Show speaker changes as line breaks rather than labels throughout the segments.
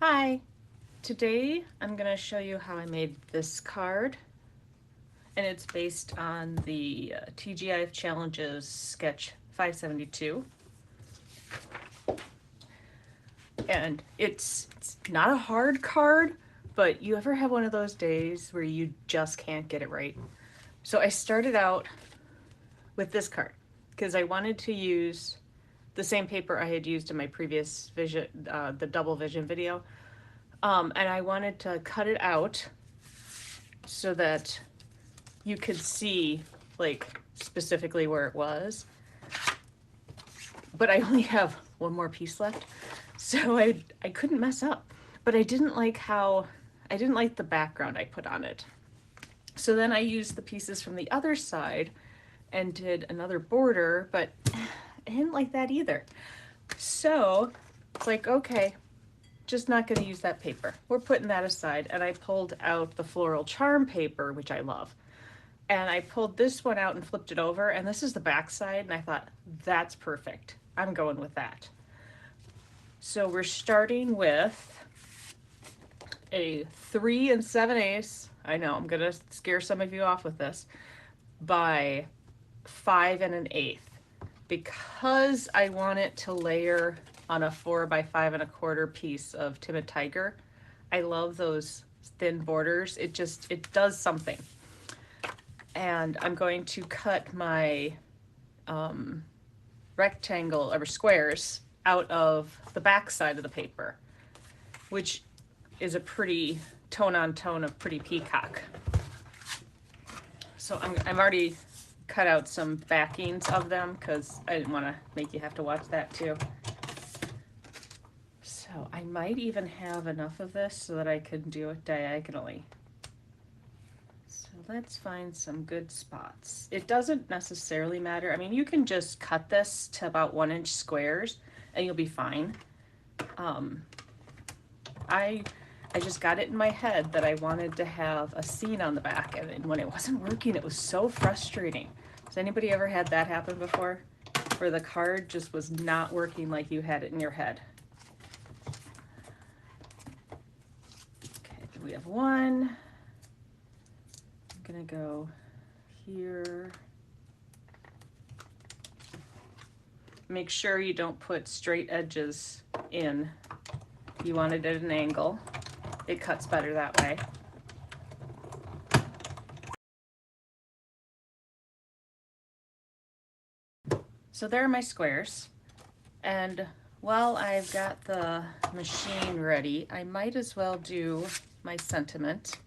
Hi, today I'm going to show you how I made this card, and it's based on the TGIF Challenges sketch 572. And it's not a hard card, but you ever have one of those days where you just can't get it right? So I started out with this card because I wanted to use the same paper I had used in my previous vision, the double vision video. And I wanted to cut it out so that you could see like specifically where it was. But I only have one more piece left, so I couldn't mess up. But I didn't like the background I put on it. So then I used the pieces from the other side and did another border, but I didn't like that either. So it's like, okay, just not going to use that paper. We're putting that aside. And I pulled out the Floral Charm paper, which I love. And I pulled this one out and flipped it over, and this is the back side, and I thought, that's perfect. I'm going with that. So we're starting with a 3 7/8. I know, I'm going to scare some of you off with this, by 5 1/8. Because I want it to layer on a 4 by 5 1/4 piece of Timid Tiger. I love those thin borders. It does something. And I'm going to cut my rectangle or squares out of the back side of the paper, which is a pretty tone on tone of Pretty Peacock. So I'm already cut out some backings of them because I didn't want to make you have to watch that too. So I might even have enough of this so that I can do it diagonally. So let's find some good spots. It doesn't necessarily matter. I mean, you can just cut this to about 1-inch squares and you'll be fine. I just got it in my head that I wanted to have a scene on the back, and when it wasn't working, it was so frustrating. Has anybody ever had that happen before? Where the card just was not working like you had it in your head? Okay, we have one. I'm gonna go here. Make sure you don't put straight edges in. You want it at an angle. It cuts better that way. So there are my squares. And while I've got the machine ready, I might as well do my sentiment.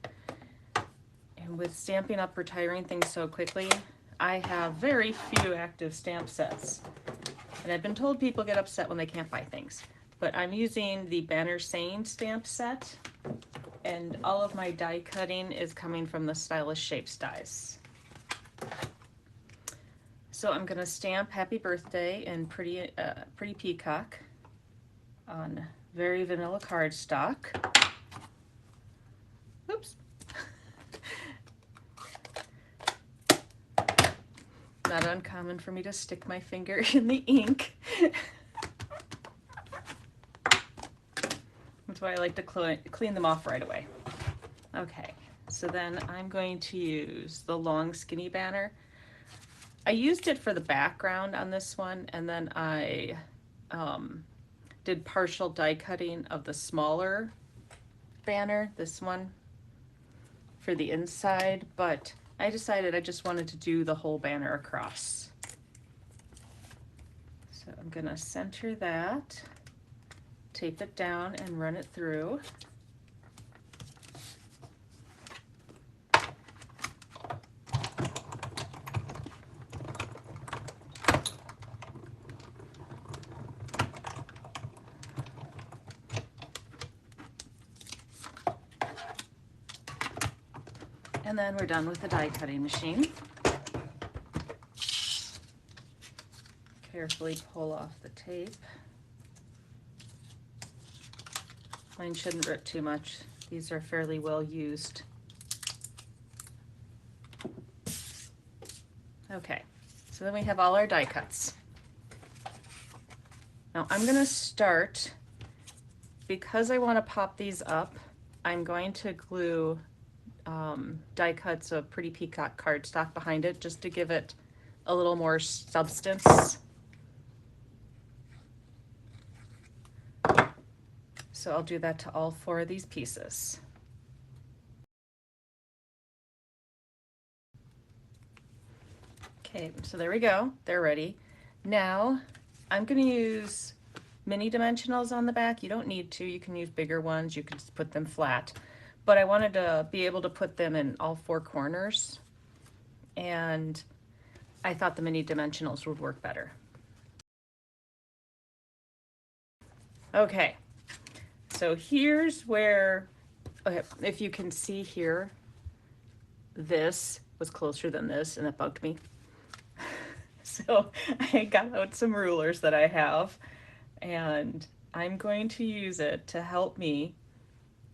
And with Stampin' Up! Retiring things so quickly, I have very few active stamp sets. And I've been told people get upset when they can't buy things. But I'm using the Banner Sane stamp set, and all of my die cutting is coming from the Stylish Shapes dies. So I'm gonna stamp Happy Birthday in Pretty Peacock on very vanilla cardstock. Oops. Not uncommon for me to stick my finger in the ink. That's why I like to clean them off right away. Okay, so then I'm going to use the long skinny banner. I used it for the background on this one, and then I did partial die cutting of the smaller banner, this one, for the inside, but I decided I just wanted to do the whole banner across. So I'm gonna center that, tape it down, and run it through. And then we're done with the die cutting machine. Carefully pull off the tape. Mine shouldn't rip too much. These are fairly well used. Okay, so then we have all our die cuts. Now I'm gonna start because I want to pop these up, I'm going to glue die cuts of Pretty Peacock cardstock behind it just to give it a little more substance. So I'll do that to all 4 of these pieces. Okay, so there we go. They're ready. Now I'm going to use mini dimensionals on the back. You don't need to. You can use bigger ones. You can just put them flat. But I wanted to be able to put them in all 4 corners. And I thought the mini dimensionals would work better. Okay, so here's where, okay, if you can see here, this was closer than this and it bugged me. So I got out some rulers that I have and I'm going to use it to help me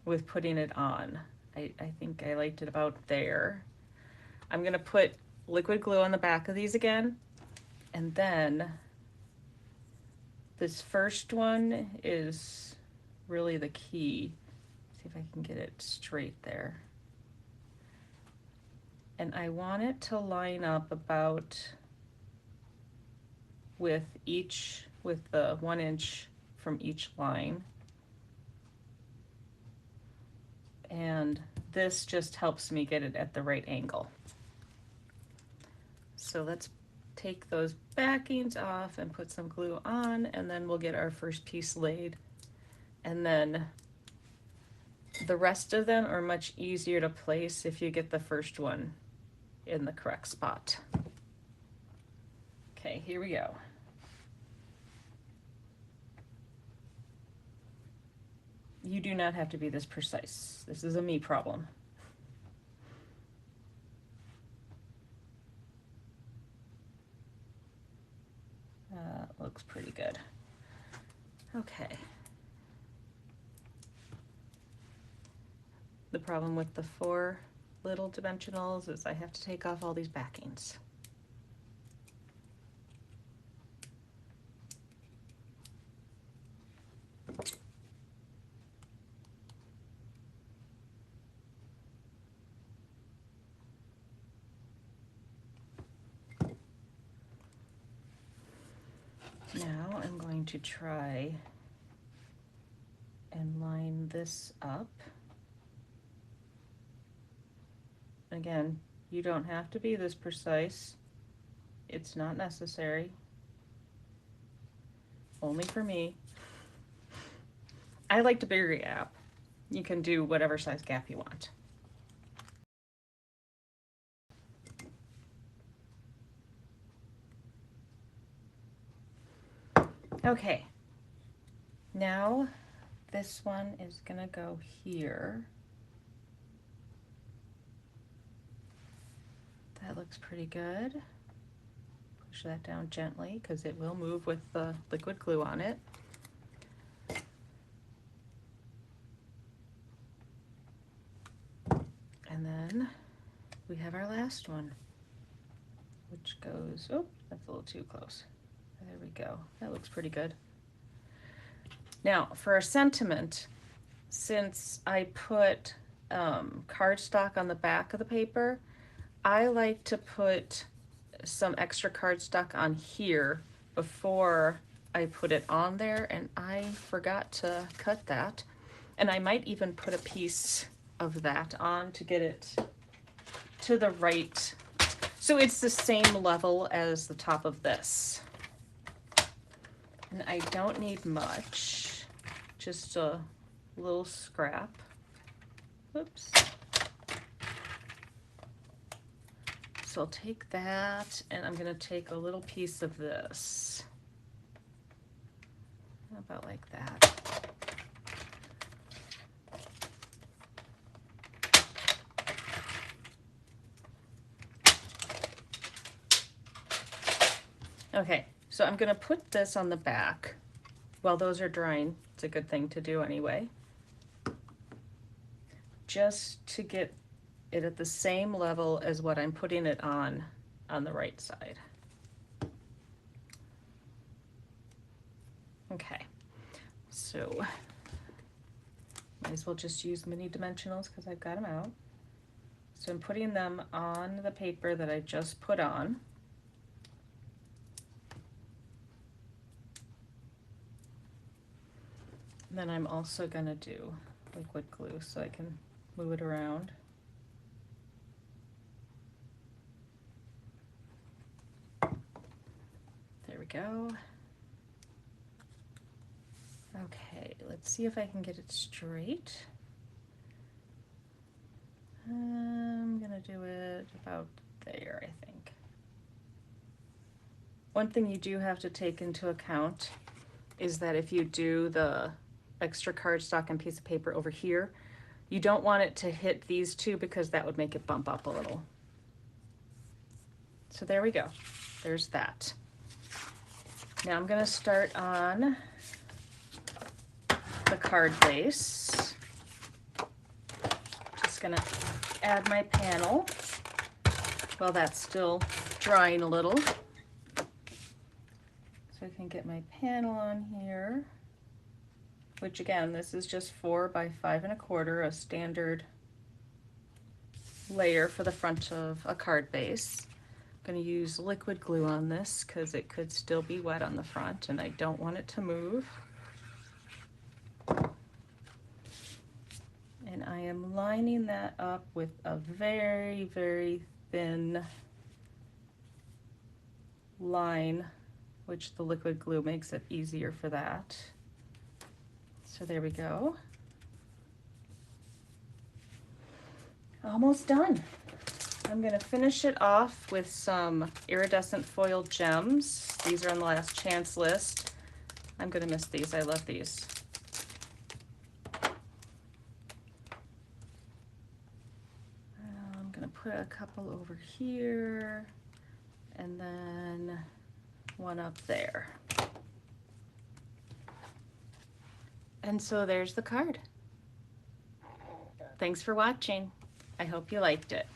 with putting it on. I think I liked it about there. I'm gonna put liquid glue on the back of these again, and then this first one is really the key. See if I can get it straight there. And I want it to line up about with the 1 inch from each line. And this just helps me get it at the right angle. So let's take those backings off and put some glue on, and then we'll get our first piece laid. And then the rest of them are much easier to place if you get the first one in the correct spot. Okay, here we go. You do not have to be this precise. This is a me problem. Looks pretty good. Okay. The problem with the 4 little dimensionals is I have to take off all these backings. Now I'm going to try and line this up. Again, you don't have to be this precise. It's not necessary. Only for me. I liked a bigger gap. You can do whatever size gap you want. Okay, now this one is gonna go here. That looks pretty good. Push that down gently because it will move with the liquid glue on it. And then we have our last one, which goes, oh, that's a little too close. There we go. That looks pretty good. Now for our sentiment, since I put cardstock on the back of the paper, I like to put some extra cardstock on here before I put it on there, and I forgot to cut that. And I might even put a piece of that on to get it to the right, so it's the same level as the top of this. And I don't need much, just a little scrap. Whoops. So I'll take that, and I'm gonna take a little piece of this. About like that. Okay, so I'm gonna put this on the back while those are drying. It's a good thing to do anyway. Just to get it at the same level as what I'm putting it on the right side. Okay, so Might as well just use mini dimensionals because I've got them out. So I'm putting them on the paper that I just put on. And then I'm also gonna do liquid glue so I can move it around. There we go. Okay, let's see if I can get it straight. I'm gonna do it about there, I think. One thing you do have to take into account is that if you do the extra cardstock and piece of paper over here, you don't want it to hit these two because that would make it bump up a little. So there we go. There's that. Now I'm gonna start on the card base. Just gonna add my panel while that's still drying a little. So I can get my panel on here, which again, this is just 4 by 5 1/4, a standard layer for the front of a card base. I'm going to use liquid glue on this because it could still be wet on the front and I don't want it to move. And I am lining that up with a very, very thin line, which the liquid glue makes it easier for that. So there we go. Almost done. I'm gonna finish it off with some iridescent foil gems. These are on the last chance list. I'm gonna miss these, I love these. I'm gonna put a couple over here and then one up there. And so there's the card. Thanks for watching. I hope you liked it.